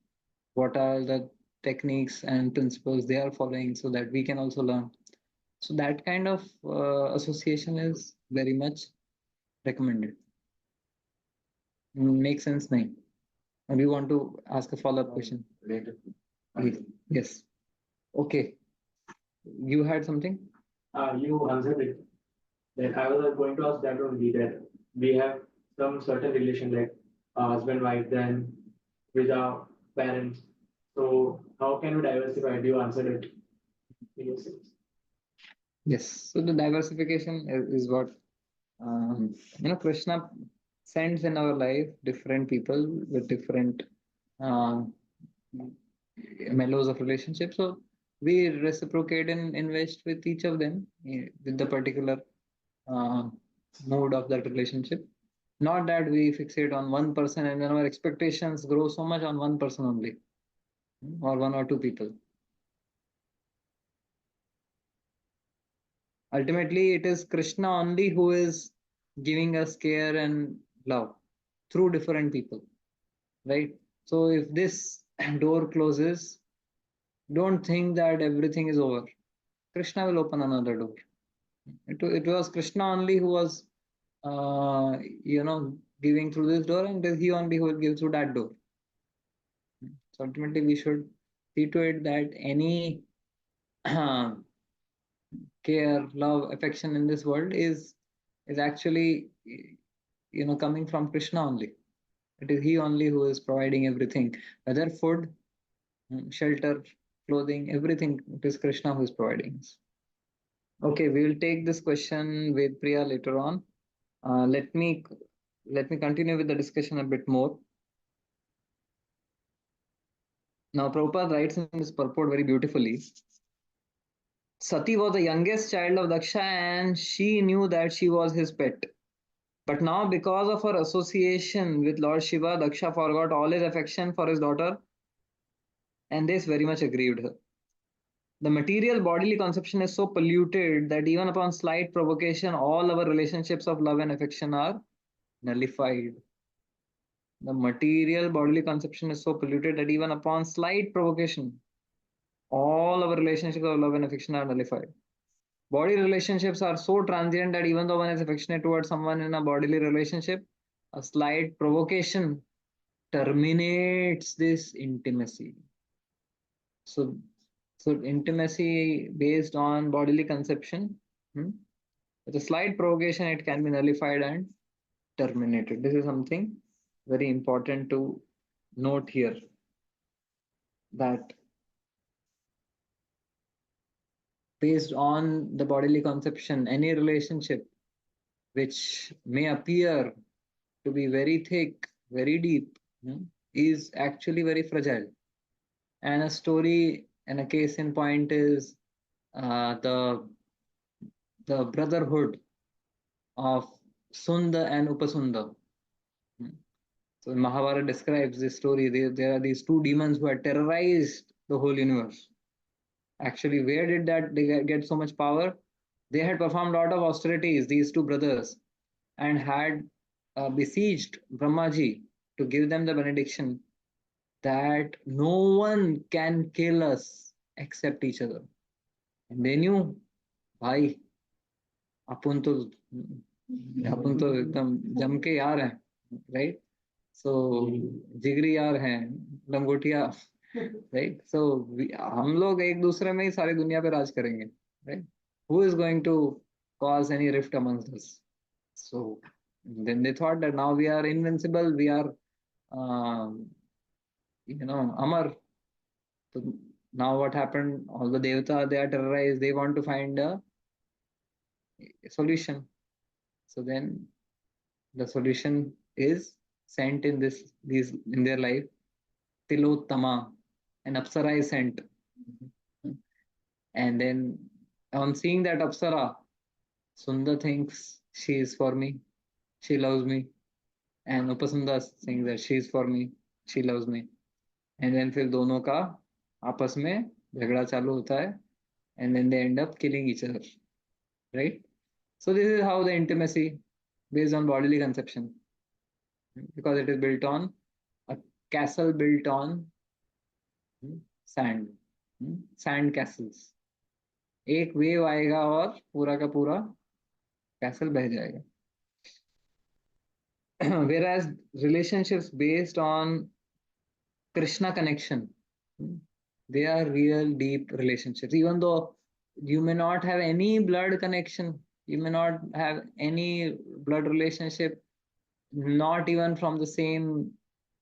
what are the techniques and principles they are following, so that we can also learn. So that kind of association is very much recommended. Makes sense, nahi? Or do you want to ask a follow-up question? Later. Yes. Okay. You had something? You answered it. That I was going to ask that only, that we have some certain relation like husband, wife, then with our parents. So how can we diversify? Do you answer it? Yes. Yes. So the diversification is what Krishna sends in our life different people with different uh, mellows of relationship. So we reciprocate and invest with each of them with the particular uh, mode of that relationship. Not that we fixate on one person and then our expectations grow so much on one person only, or one or two people. Ultimately, it is Krishna only who is giving us care and love through different people, right? So if this door closes, don't think that everything is over. Krishna will open another door. It was Krishna only who was, giving through this door, and he only who will give through that door. So ultimately, we should see to it that any care, love, affection in this world is actually coming from Krishna only. It is he only who is providing everything, whether food, shelter, clothing, everything. It is Krishna who is providing. Okay, we will take this question with Priya later on. Let me continue with the discussion a bit more. Now, Prabhupada writes in this purport very beautifully. Sati was the youngest child of Daksha, and she knew that she was his pet. But now, because of her association with Lord Shiva, Daksha forgot all his affection for his daughter, and this very much aggrieved her. The material bodily conception is so polluted that even upon slight provocation, all our relationships of love and affection are nullified. The material bodily conception is so polluted that even upon slight provocation, all our relationships of love and affection are nullified. Body relationships are so transient that even though one is affectionate towards someone in a bodily relationship, a slight provocation terminates this intimacy. So, intimacy based on bodily conception, with a slight provocation, it can be nullified and terminated. This is something very important to note here, that based on the bodily conception, any relationship which may appear to be very thick, very deep, is actually very fragile. And a story and a case in point is the brotherhood of Sunda and Upasunda. So Mahabharata describes this story. There are these two demons who had terrorized the whole universe. Actually, where did that they get so much power? They had performed a lot of austerities, these two brothers, and had besieged Brahmaji to give them the benediction that no one can kill us except each other. And they knew, भाई अपन तो एकदम जम के यार हैं, right? So जिगरी यार हैं, लंगोटिया, right? So हम लोग एक दूसरे में ही सारी दुनिया पे राज करेंगे, right? Who is going to cause any rift amongst us? So then they thought that now we are invincible, we are, Amar. So now what happened? All the Devata, they are terrorized. They want to find a solution. So then the solution is sent in these in their life. Tilottama, an Apsara is sent. And then on seeing that Apsara, Sunda thinks she is for me, she loves me. And Upasunda thinks that she is for me, she loves me. And then फिर दोनों का आपस में झगड़ा चालू होता है, and then they end up killing each other, right? So this is how the intimacy based on bodily conception, because it is built on a castle built on sand, sand castles. एक wave आएगा और पूरा का पूरा castle बह जाएगा. Whereas relationships based on Krishna connection, they are real deep relationships. Even though you may not have any blood connection, you may not have any blood relationship, not even from the same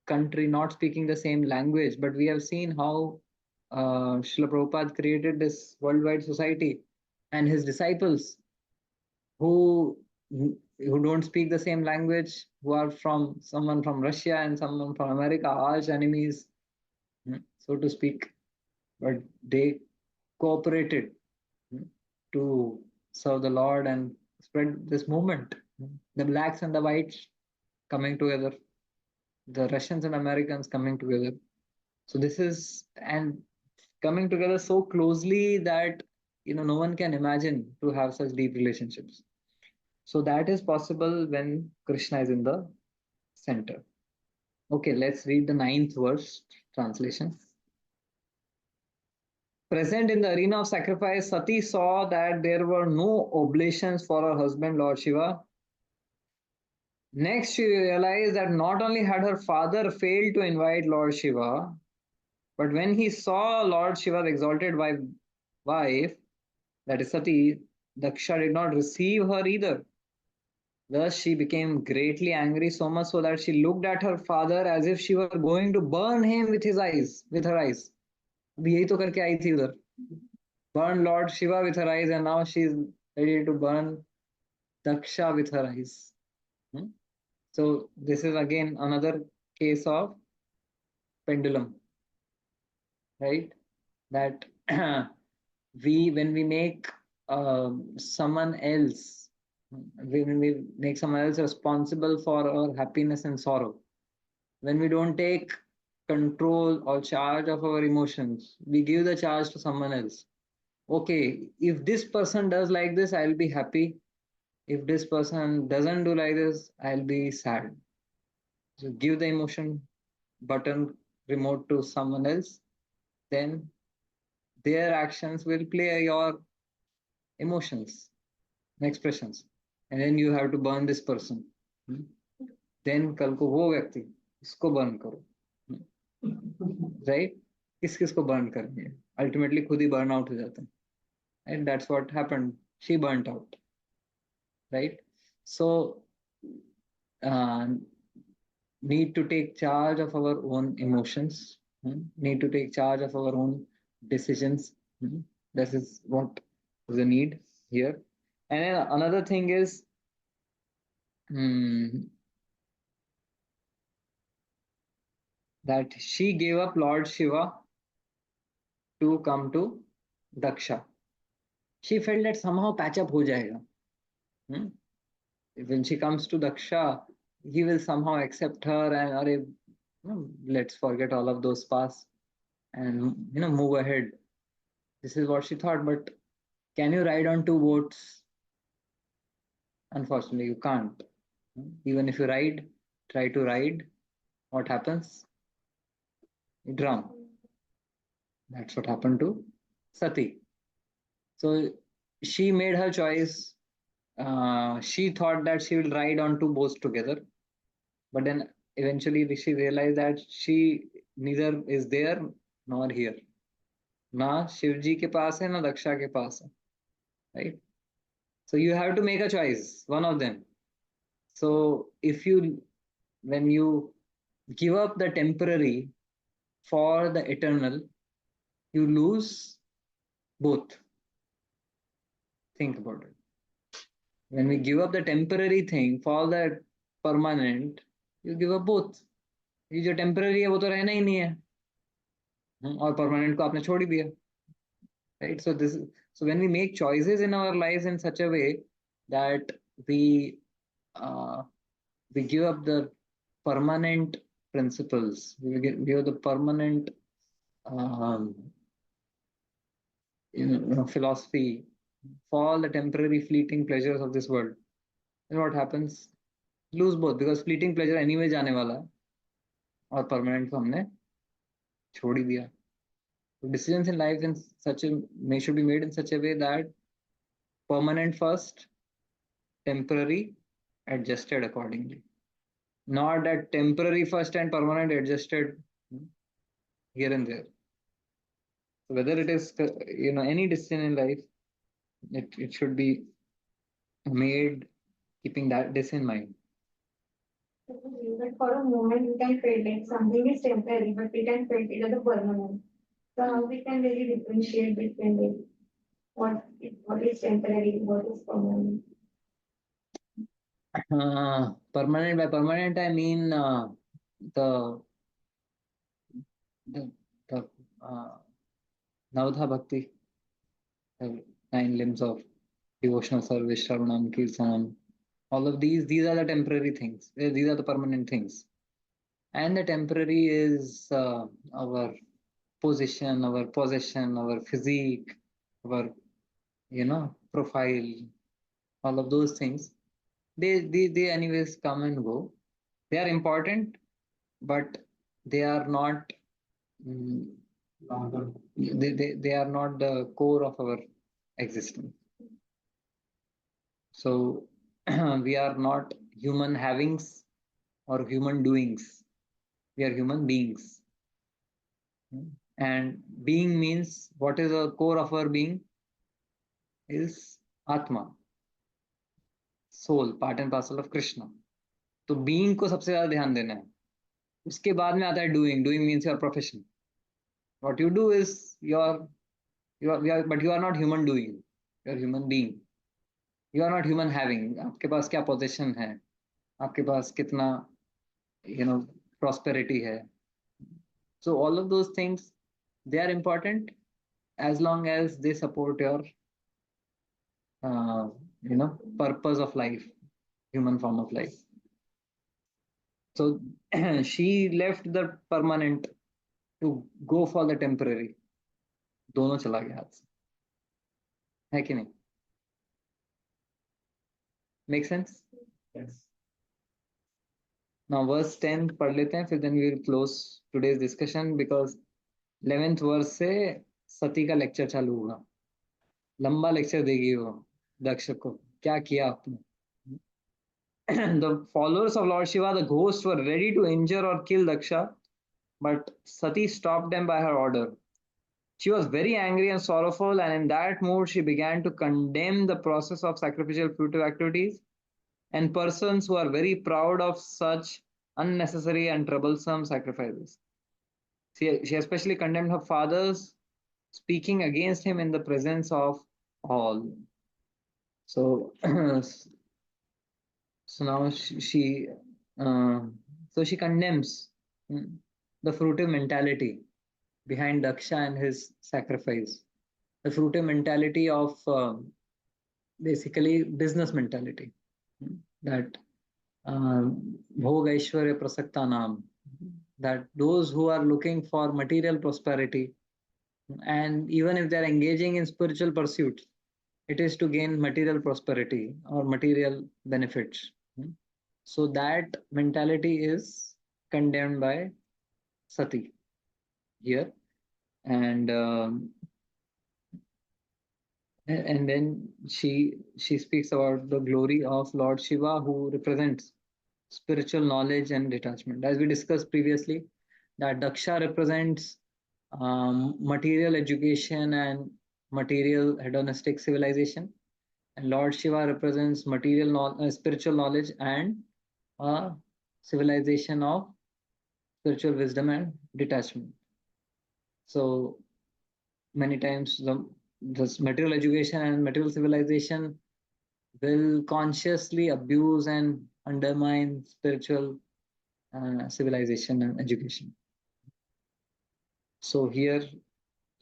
country, not speaking the same language, but we have seen how Srila Prabhupada created this worldwide society, and his disciples who who don't speak the same language, who are from someone from Russia and someone from America, arch enemies, so to speak, but they cooperated to serve the Lord and spread this movement. The blacks and the whites coming together, the Russians and Americans coming together. So this is, and coming together so closely that no one can imagine to have such deep relationships. So that is possible when Krishna is in the center. Okay, let's read the 9th verse translation. Present in the arena of sacrifice, Sati saw that there were no oblations for her husband, Lord Shiva. Next, she realized that not only had her father failed to invite Lord Shiva, but when he saw Lord Shiva's exalted wife, that is Sati, Daksha did not receive her either. Thus, she became greatly angry, so much so that she looked at her father as if she were going to burn him with her eyes. अभी यही तो करके आई थी उधर. Burn Lord Shiva with her eyes, and now she is ready to burn Daksha with her eyes. So this is again another case of pendulum, right? That when we make someone else, when we make someone else responsible for our happiness and sorrow, when we don't take control or charge of our emotions, we give the charge to someone else. Okay, if this person does like this, I'll be happy. If this person doesn't do like this, I'll be sad. So give the emotion button remote to someone else, then their actions will play your emotions and expressions. And then you have to burn this person. Then कल को वो व्यक्ति इसको burn करो. Right? किस किस को burn करेंगे? Ultimately खुद ही burn out हो जाते हैं. And that's what happened. She burnt out. Right? So need to take charge of our own emotions, need to take charge of our own decisions. This is what is the need here. And then another thing is that she gave up Lord Shiva to come to Daksha. She felt that somehow patch up ho jayega. When she comes to Daksha, he will somehow accept her and let's forget all of those past and move ahead. This is what she thought. But can you ride on 2 boats? Unfortunately, you can't. Even if you try to ride, what happens? You drown. That's what happened to Sati. So she made her choice. She thought that she will ride on 2 boats together. But then eventually she realized that she neither is there nor here. Na Shivji ke paas hai, na Daksha ke paas hai. Right? So you have to make a choice, one of them. So when you give up the temporary for the eternal, you lose both. Think about it. When we give up the temporary thing for the permanent, you give up both. ये जो temporary है वो तो रहना ही नहीं है, और permanent को आपने छोड़ ही दिया. Right? So when we make choices in our lives in such a way that we give up the permanent principles, we give the permanent philosophy for all the temporary fleeting pleasures of this world, then what happens? Lose both, because fleeting pleasure anyway जाने वाला है और permanent को हमने छोड़ ही दिया. So decisions in life should be made in such a way that permanent first, temporary adjusted accordingly. Not that temporary first and permanent adjusted here and there. So whether it is any decision in life, it should be made keeping this in mind. But for a moment, we can feel like something is temporary, but we can feel it as a permanent. So how we can really differentiate between it? What is temporary, what is permanent? Permanent, by permanent I mean the Navadha Bhakti, the 9 limbs of devotional service, Sharanam, Kirtanam, all of these are the temporary things. These are the permanent things. And the temporary is our position, our possession, our physique, our profile, all of those things. They anyways come and go. They are important, but they are not they are not the core of our existence. So we are not human havings or human doings. We are human beings. And being means, what is the core of our being? Is Atma, soul, part and parcel of Krishna. तो being को सबसे ज्यादा ध्यान देना है. उसके बाद में आता है doing. Doing means your profession. What you do is but you are not human doing. You are human being. You are not human having. आपके पास क्या possession है? आपके पास कितना prosperity है? So all of those things, they are important as long as they support your purpose of life, human form of life. So she left the permanent to go for the temporary. दोनों चला गया हाथ से, है कि नहीं? Make sense? Yes. Now verse 10 पढ़ लेते हैं, फिर then we will close today's discussion because 11th verse से सती का लेक्चर चालू होगा. लंबा लेक्चर देगी वो दक्ष को, क्या किया आपने. The followers of Lord Shiva, the ghosts, were ready to injure or kill Daksha, but Sati stopped them by her order. She was very angry and sorrowful, and in that mood, she began to condemn the process of sacrificial fruitive activities and persons who are very proud of such unnecessary and troublesome sacrifices. She especially condemned her fathers, speaking against him in the presence of all. So, so now she condemns the fruitive mentality behind Daksha and his sacrifice. The fruitive mentality of basically business mentality, that Bhog Aishwarya Prasaktanam, that those who are looking for material prosperity, and even if they are engaging in spiritual pursuits, it is to gain material prosperity or material benefits. So that mentality is condemned by Sati here. And then she speaks about the glory of Lord Shiva, who represents spiritual knowledge and detachment. As we discussed previously, that Daksha represents material education and material hedonistic civilization, and Lord Shiva represents spiritual knowledge and civilization of spiritual wisdom and detachment. So many times this material education and material civilization will consciously abuse and undermine spiritual civilization and education. So here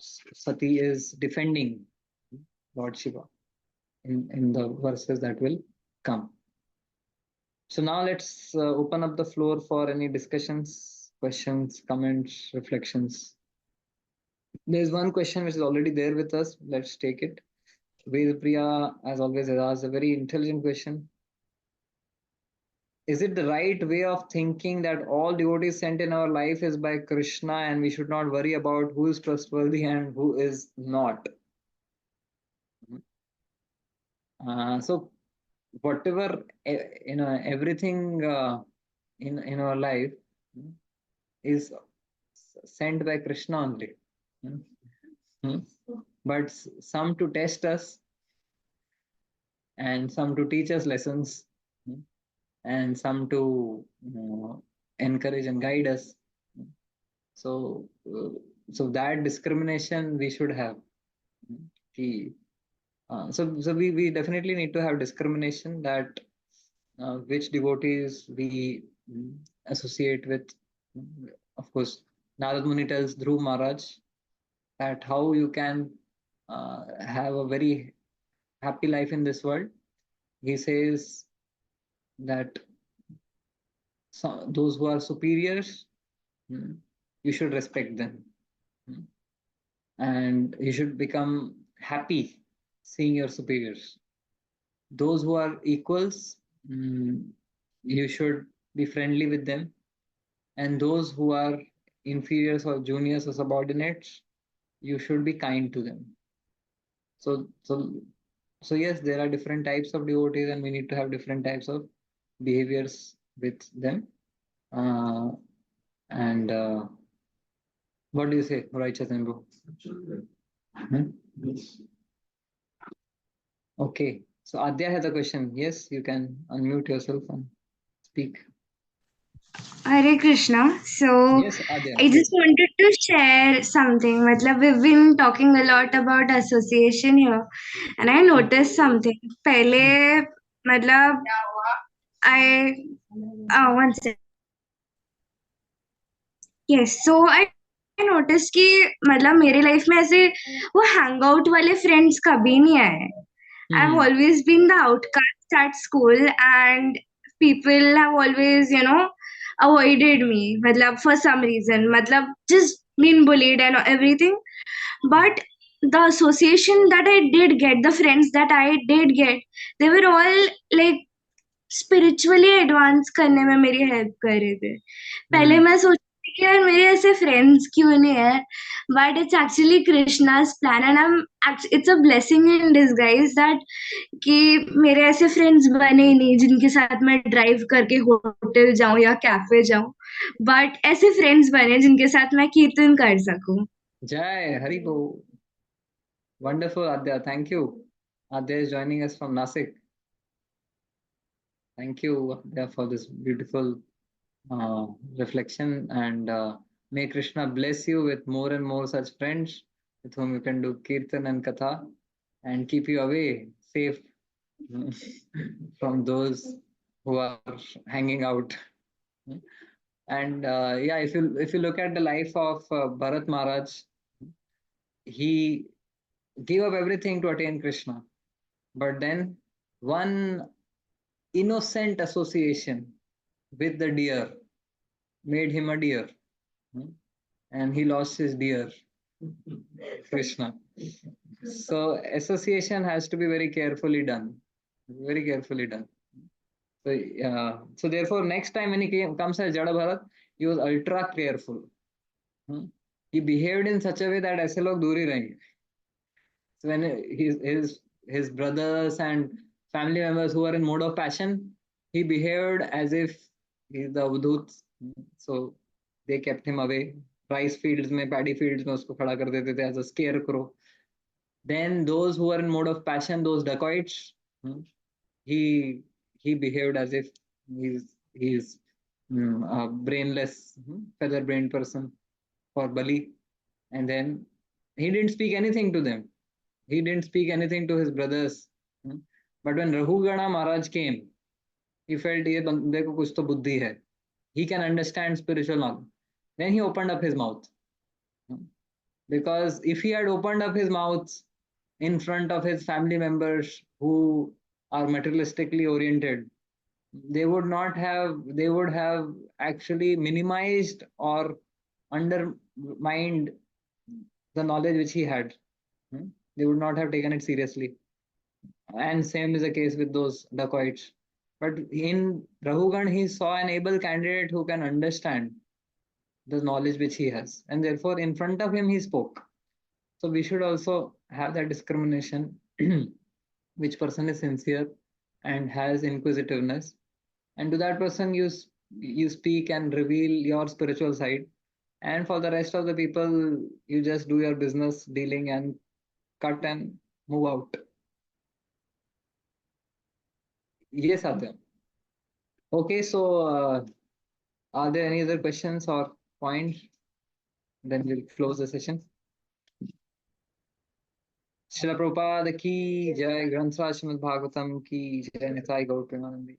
Sati is defending Lord Shiva in the verses that will come. So now let's open up the floor for any discussions, questions, comments, reflections. There's one question which is already there with us. Let's take it. Ved Priya, as always, has asked a very intelligent question. is it the right way of thinking that all devotees sent in our life is by Krishna and we should not worry about who is trustworthy and who is not? So whatever, everything in our life is sent by Krishna only. But some to test us and some to teach us lessons and some to encourage and guide us. So that discrimination we should have. So we definitely need to have discrimination that which devotees we associate with. Of course, Narad Muni tells Dhruv Maharaj that how you can have a very happy life in this world. He says that those who are superiors, you should respect them. And you should become happy seeing your superiors. Those who are equals, you should be friendly with them. And those who are inferiors or juniors or subordinates, you should be kind to them. So yes, there are different types of devotees and we need to have different types of behaviors with them. And what do you say, Righteous Embo? Okay, so Adya has a question. Yes, you can unmute yourself and speak. Hare Krishna. So Yes, Adya. I just wanted to share something. Matlab, we've been talking a lot about association here, and I noticed something. Pehle, matlab, I one second. Yes, so I noticed कि मतलब मेरे life में ऐसे वो hang out वाले friends कभी नहीं आए. I've always been the outcast at school, and people have always, avoided me. Matlab, for some reason, matlab, just been bullied and everything. But the association that I did get, the friends that I did get, they were all like spiritually advance करने में मेरी help कर रहे थे. पहले मैं सोचती थी कि यार मेरे ऐसे फ्रेंड्स क्यों नहीं है, but it's actually Krishna's plan and it's a blessing in disguise that कि मेरे ऐसे फ्रेंड्स बने ही नहीं जिनके साथ मैं ड्राइव करके होटल जाऊं या कैफे जाऊं, बट ऐसे फ्रेंड्स बने जिनके साथ मैं कीर्तन कर सकूं. Jai Hari Bo. Wonderful, Adya. Thank you. Adya is joining us from Nasik. Thank you, Adya, for this beautiful reflection. And may Krishna bless you with more and more such friends with whom you can do Kirtan and Katha and keep you away safe from those who are hanging out. And yeah, if you look at the life of Bharat Maharaj, he gave up everything to attain Krishna. But then one innocent association with the deer made him a deer. And he lost his deer, Krishna. So association has to be very carefully done. Very carefully done. So therefore, next time when he comes as Jada Bharat, he was ultra careful. He behaved in such a way that ऐसे लोग दूर ही रहेंगे. So when his brothers and family members who were in mode of passion, he behaved as if he's the Avadhut. So they kept him away. Rice fields में, paddy fields में उसको खड़ा कर देते थे as a scarecrow. Then those who were in mode of passion, those dacoits, he behaved as if he's a brainless, feather-brained person for Bali. And then he didn't speak anything to them. He didn't speak anything to his brothers. But when Rahugana Maharaj came, he felt ये बंदे को कुछ तो बुद्धि है. He can understand spiritual knowledge. Then he opened up his mouth. Because if he had opened up his mouth in front of his family members who are materialistically oriented, they would have actually minimized or undermined the knowledge which he had. They would not have taken it seriously. And same is the case with those dacoits. But in Rahugan, he saw an able candidate who can understand the knowledge which he has, and therefore in front of him he spoke. So we should also have that discrimination, which person is sincere and has inquisitiveness, and to that person you speak and reveal your spiritual side, and for the rest of the people you just do your business dealing and cut and move out. Yes, Satya. Okay, so are there any other questions or points? Then we'll close the session. Srila Prabhupada ki jai, Granth Srimad Bhagavatam ki jai, Nitai Gaur Premanandi.